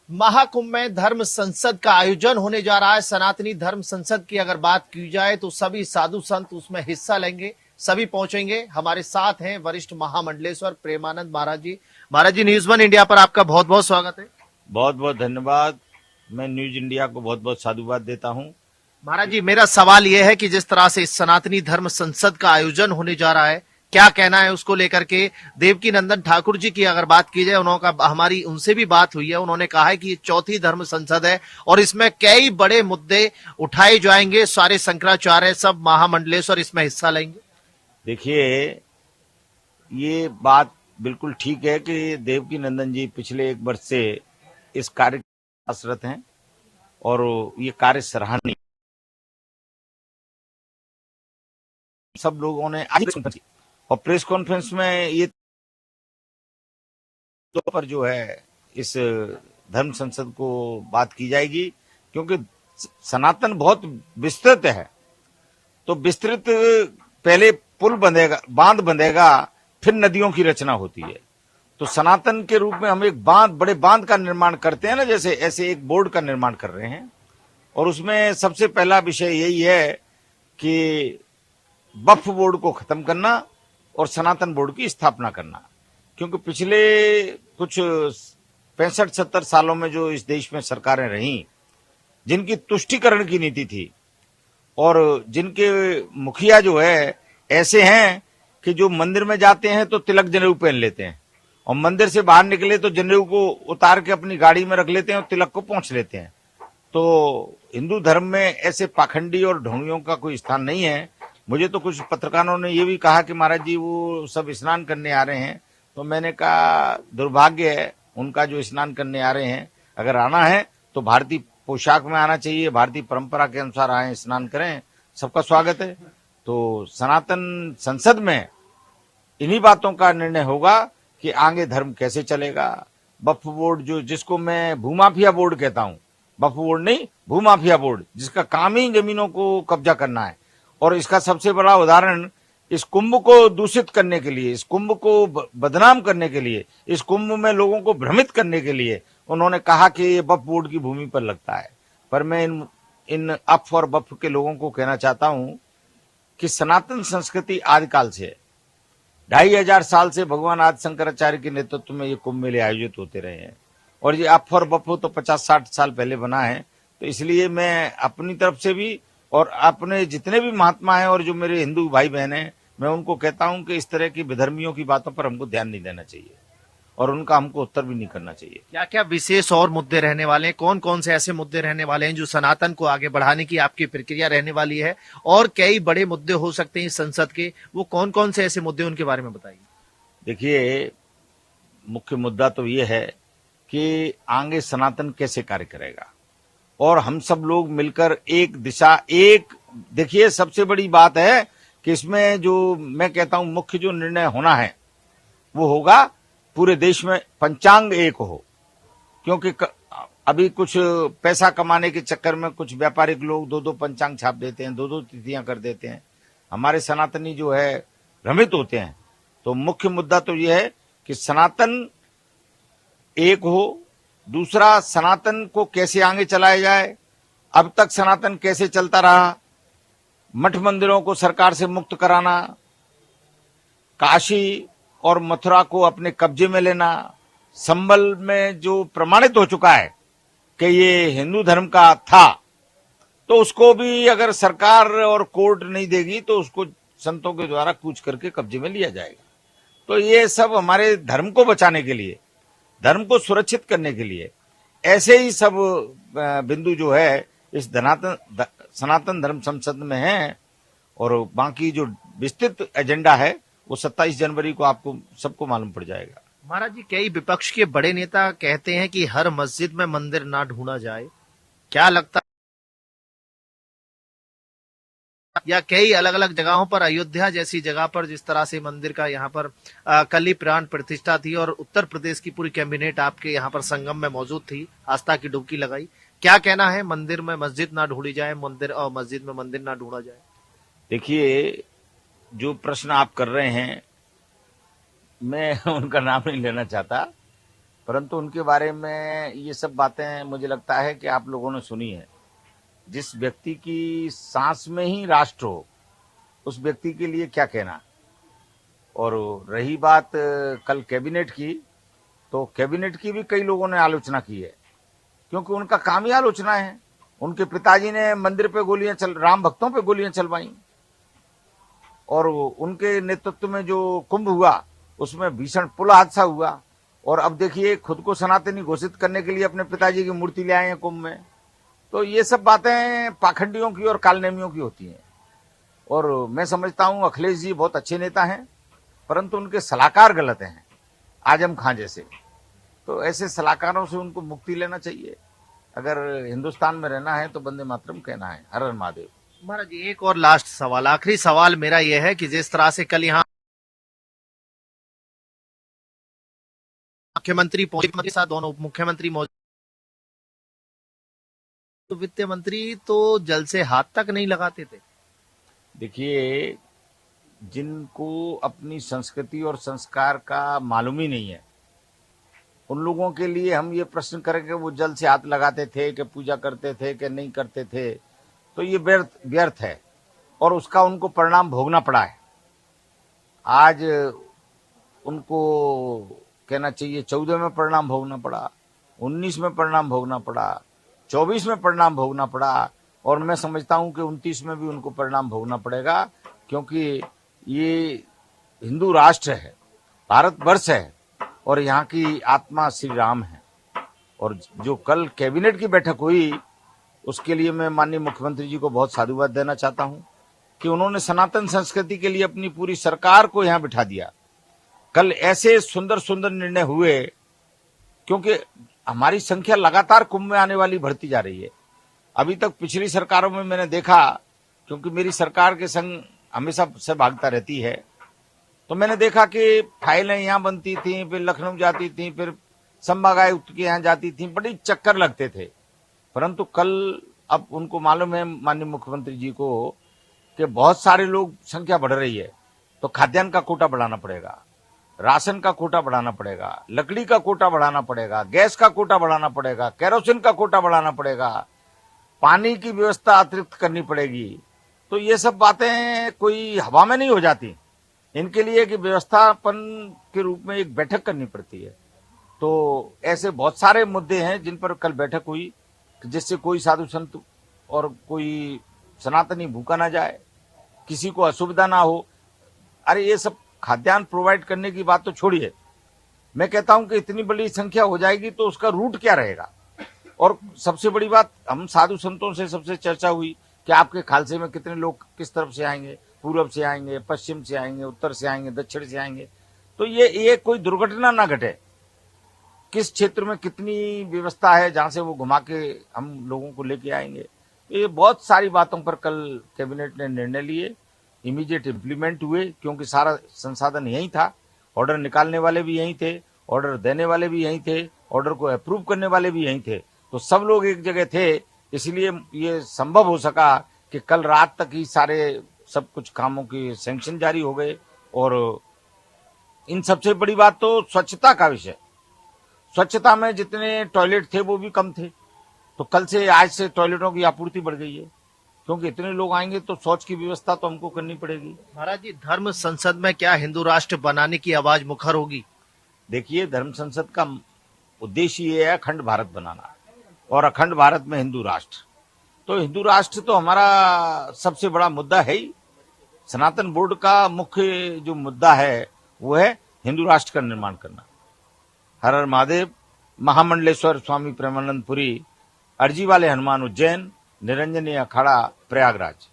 महाकुंभ में धर्म संसद का आयोजन होने जा रहा है। सनातनी धर्म संसद की अगर बात की जाए तो सभी साधु संत उसमें हिस्सा लेंगे, सभी पहुंचेंगे। हमारे साथ हैं वरिष्ठ महामंडलेश्वर प्रेमानंद महाराज जी। महाराज जी, न्यूज वन इंडिया पर आपका बहुत बहुत स्वागत है। बहुत बहुत धन्यवाद। मैं न्यूज इंडिया को बहुत बहुत साधुवाद देता हूं। महाराज जी, मेरा सवाल यह है कि जिस तरह से इस सनातनी धर्म संसद का आयोजन होने जा रहा है, क्या कहना है उसको लेकर के। देवकी नंदन ठाकुर जी की अगर बात की जाए, उन्होंने हमारी उनसे भी बात हुई है, उन्होंने कहा है कि ये चौथी धर्म संसद है और इसमें कई बड़े मुद्दे उठाए जाएंगे। सारे शंकराचार्य, सब महामंडलेश्वर इसमें हिस्सा लेंगे। देखिए, ये बात बिल्कुल ठीक है कि देवकी नंदन जी पिछले 1 वर्ष से इस कार्य में प्रयासरत हैं और ये कार्य सराहनीय। सब लोगों ने आज और प्रेस कॉन्फ्रेंस में ये तो पर जो है इस धर्म संसद को बात की जाएगी, क्योंकि सनातन बहुत विस्तृत है। तो विस्तृत पहले पुल बंधेगा, बांध बंधेगा, फिर नदियों की रचना होती है। तो सनातन के रूप में हम एक बांध, बड़े बांध का निर्माण करते हैं ना, जैसे ऐसे एक बोर्ड का निर्माण कर रहे हैं। और उसमें सबसे पहला विषय यही है कि वक्फ बोर्ड को खत्म करना और सनातन बोर्ड की स्थापना करना। क्योंकि पिछले कुछ 65-70 सालों में जो इस देश में सरकारें रहीं, जिनकी तुष्टीकरण की नीति थी और जिनके मुखिया जो है ऐसे हैं कि जो मंदिर में जाते हैं तो तिलक जनेऊ पहन लेते हैं और मंदिर से बाहर निकले तो जनेऊ को उतार के अपनी गाड़ी में रख लेते हैं और तिलक को पोंछ लेते हैं। तो हिंदू धर्म में ऐसे पाखंडी और ढोंगियों का कोई स्थान नहीं है। मुझे तो कुछ पत्रकारों ने ये भी कहा कि महाराज जी वो सब स्नान करने आ रहे हैं, तो मैंने कहा दुर्भाग्य है उनका जो स्नान करने आ रहे हैं। अगर आना है तो भारतीय पोशाक में आना चाहिए, भारतीय परंपरा के अनुसार आए, स्नान करें, सबका स्वागत है। तो सनातन संसद में इन्हीं बातों का निर्णय होगा कि आगे धर्म कैसे चलेगा। वक्फ बोर्ड जो, जिसको मैं भूमाफिया बोर्ड कहता हूं, वक्फ बोर्ड नहीं, भूमाफिया बोर्ड, जिसका काम ही जमीनों को कब्जा करना है। और इसका सबसे बड़ा उदाहरण, इस कुंभ को दूषित करने के लिए, इस कुंभ को बदनाम करने के लिए, इस कुंभ में लोगों को भ्रमित करने के लिए उन्होंने कहा कि ये वक्फ बोर्ड की भूमि पर लगता है। पर मैं इन अफ और वक्फ के लोगों को कहना चाहता हूं कि सनातन संस्कृति आदिकाल से है। 2500 साल से भगवान आदि शंकराचार्य के नेतृत्व में ये कुंभ मेले आयोजित होते रहे हैं और ये अफ और वक्फ तो 50-60 साल पहले बना है। तो इसलिए मैं अपनी तरफ से भी और अपने जितने भी महात्मा हैं और जो मेरे हिंदू भाई बहन हैं, मैं उनको कहता हूं कि इस तरह की विधर्मियों की बातों पर हमको ध्यान नहीं देना चाहिए और उनका हमको उत्तर भी नहीं करना चाहिए। क्या क्या विशेष और मुद्दे रहने वाले हैं? कौन कौन से ऐसे मुद्दे रहने वाले हैं जो सनातन को आगे बढ़ाने की आपकी प्रक्रिया रहने वाली है? और कई बड़े मुद्दे हो सकते हैं इस संसद के, वो कौन कौन से ऐसे मुद्दे, उनके बारे में बताइए। देखिए, मुख्य मुद्दा तो ये है कि आगे सनातन कैसे कार्य करेगा और हम सब लोग मिलकर एक दिशा, एक, देखिए सबसे बड़ी बात है कि इसमें जो मैं कहता हूं मुख्य जो निर्णय होना है वो होगा पूरे देश में पंचांग एक हो। क्योंकि अभी कुछ पैसा कमाने के चक्कर में कुछ व्यापारिक लोग 2-2 पंचांग छाप देते हैं, 2-2 तिथियां कर देते हैं। हमारे सनातनी जो है भ्रमित होते हैं। तो मुख्य मुद्दा तो यह है कि सनातन एक हो। दूसरा, सनातन को कैसे आगे चलाया जाए। अब तक सनातन कैसे चलता रहा, मठ मंदिरों को सरकार से मुक्त कराना, काशी और मथुरा को अपने कब्जे में लेना, संबल में जो प्रमाणित हो चुका है कि ये हिंदू धर्म का था, तो उसको भी अगर सरकार और कोर्ट नहीं देगी तो उसको संतों के द्वारा कूच करके कब्जे में लिया जाएगा। तो ये सब हमारे धर्म को बचाने के लिए, धर्म को सुरक्षित करने के लिए ऐसे ही सब बिंदु जो है इस सनातन धर्म संसद में है। और बाकी जो विस्तृत एजेंडा है वो 27 जनवरी को आपको सबको मालूम पड़ जाएगा। महाराज जी, कई विपक्ष के बड़े नेता कहते हैं कि हर मस्जिद में मंदिर ना ढूंढा जाए, क्या लगता, या कई अलग अलग जगहों पर, अयोध्या जैसी जगह पर जिस तरह से मंदिर का यहाँ पर कली प्राण प्रतिष्ठा थी और उत्तर प्रदेश की पूरी कैबिनेट आपके यहाँ पर संगम में मौजूद थी, आस्था की डुबकी लगाई, क्या कहना है? मंदिर में मस्जिद ना ढूंढी जाए, मंदिर और मस्जिद में मंदिर ना ढूंढा जाए। देखिए, जो प्रश्न आप कर रहे हैं मैं उनका नाम नहीं लेना चाहता, परंतु उनके बारे में ये सब बातें मुझे लगता है कि आप लोगों ने सुनी है। जिस व्यक्ति की सांस में ही राष्ट्र हो, उस व्यक्ति के लिए क्या कहना। और रही बात कल कैबिनेट की, तो कैबिनेट की भी कई लोगों ने आलोचना की है, क्योंकि उनका काम ही आलोचना है। उनके पिताजी ने मंदिर पे राम भक्तों पे गोलियां चलवाई, और उनके नेतृत्व में जो कुंभ हुआ उसमें भीषण पुल हादसा हुआ, और अब देखिए खुद को सनातनी घोषित करने के लिए अपने पिताजी की मूर्ति ले आए हैं कुंभ में। तो ये सब बातें पाखंडियों की और कालनेमियों की होती हैं। और मैं समझता हूं अखिलेश जी बहुत अच्छे नेता हैं, परंतु उनके सलाहकार गलत हैं, आजम खां जैसे। तो ऐसे सलाहकारों से उनको मुक्ति लेना चाहिए। अगर हिंदुस्तान में रहना है तो वंदे मातरम कहना है। हर हर महादेव। महाराज जी, एक और लास्ट सवाल, आखिरी सवाल मेरा यह है कि जिस तरह से कल यहाँ मुख्यमंत्री पहुंचे के साथ दोनों उप मुख्यमंत्री मौजूद, तो वित्त मंत्री तो जल से हाथ तक नहीं लगाते थे। देखिए, जिनको अपनी संस्कृति और संस्कार का मालूम ही नहीं है, उन लोगों के लिए हम ये प्रश्न करें कि वो जल से हाथ लगाते थे कि पूजा करते थे कि नहीं करते थे, तो ये व्यर्थ है, और उसका उनको परिणाम भोगना पड़ा है। आज उनको कहना चाहिए 14 में परिणाम भोगना पड़ा, 19 में परिणाम भोगना पड़ा, 24 में परिणाम भोगना पड़ा, और मैं समझता हूं कि 29 में भी उनको परिणाम भोगना पड़ेगा, क्योंकि ये हिंदू राष्ट्र है, भारतवर्ष है, और यहाँ की आत्मा श्री राम है। और जो कल कैबिनेट की बैठक हुई, उसके लिए मैं माननीय मुख्यमंत्री जी को बहुत साधुवाद देना चाहता हूं कि उन्होंने सनातन संस्कृति के लिए अपनी पूरी सरकार को यहाँ बिठा दिया। कल ऐसे सुंदर सुंदर निर्णय हुए, क्योंकि हमारी संख्या लगातार कुंभ में आने वाली बढ़ती जा रही है। अभी तक पिछली सरकारों में मैंने देखा, क्योंकि मेरी सरकार के संग हमेशा से भागता रहती है, तो मैंने देखा कि फाइलें यहाँ बनती थी, फिर लखनऊ जाती थी, फिर संभागायुक्त के यहाँ जाती थी, बड़ी चक्कर लगते थे। परंतु कल अब उनको मालूम है, माननीय मुख्यमंत्री जी को, कि बहुत सारे लोग संख्या बढ़ रही है, तो खाद्यान्न का कोटा बढ़ाना पड़ेगा, राशन का कोटा बढ़ाना पड़ेगा, लकड़ी का कोटा बढ़ाना पड़ेगा, गैस का कोटा बढ़ाना पड़ेगा, केरोसिन का कोटा बढ़ाना पड़ेगा, पानी की व्यवस्था अतिरिक्त करनी पड़ेगी। तो ये सब बातें कोई हवा में नहीं हो जाती, इनके लिए कि व्यवस्थापन के रूप में एक बैठक करनी पड़ती है। तो ऐसे बहुत सारे मुद्दे हैं जिन पर कल बैठक हुई, जिससे कोई साधु संत और कोई सनातनी भूखा ना जाए, किसी को असुविधा ना हो। अरे ये सब खाद्यान्न प्रोवाइड करने की बात तो छोड़िए, मैं कहता हूं कि इतनी बड़ी संख्या हो जाएगी तो उसका रूट क्या रहेगा। और सबसे बड़ी बात, हम साधु संतों से सबसे चर्चा हुई कि आपके खालसे में कितने लोग किस तरफ से आएंगे, पूर्व से आएंगे, पश्चिम से आएंगे, उत्तर से आएंगे, दक्षिण से आएंगे, तो ये कोई दुर्घटना ना घटे। किस क्षेत्र में कितनी व्यवस्था है जहां से वो घुमा के हम लोगों को लेके आएंगे। ये बहुत सारी बातों पर कल कैबिनेट ने निर्णय लिए, इमीडिएट इम्प्लीमेंट हुए, क्योंकि सारा संसाधन यही था, ऑर्डर निकालने वाले भी यही थे, ऑर्डर देने वाले भी यही थे, ऑर्डर को अप्रूव करने वाले भी यही थे, तो सब लोग एक जगह थे। इसलिए ये संभव हो सका कि कल रात तक ही सारे सब कुछ कामों की सैंक्शन जारी हो गए। और इन सबसे बड़ी बात तो स्वच्छता का विषय, स्वच्छता में जितने टॉयलेट थे वो भी कम थे, तो कल से आज से टॉयलेटों की आपूर्ति बढ़ गई है, क्योंकि इतने लोग आएंगे तो शौच की व्यवस्था तो हमको करनी पड़ेगी। महाराज जी, धर्म संसद में क्या हिंदू राष्ट्र बनाने की आवाज मुखर होगी? देखिए, धर्म संसद का उद्देश्य ये है अखंड भारत बनाना, और अखंड भारत में हिंदू राष्ट्र। तो हिंदू राष्ट्र तो हमारा सबसे बड़ा मुद्दा है ही। सनातन बोर्ड का मुख्य जो मुद्दा है वो है हिंदू राष्ट्र का निर्माण करना। हर हर महादेव। महामंडलेश्वर स्वामी प्रेमानंद पुरी, अर्जी वाले हनुमान उज्जैन, निरंजनी अखाड़ा प्रयागराज।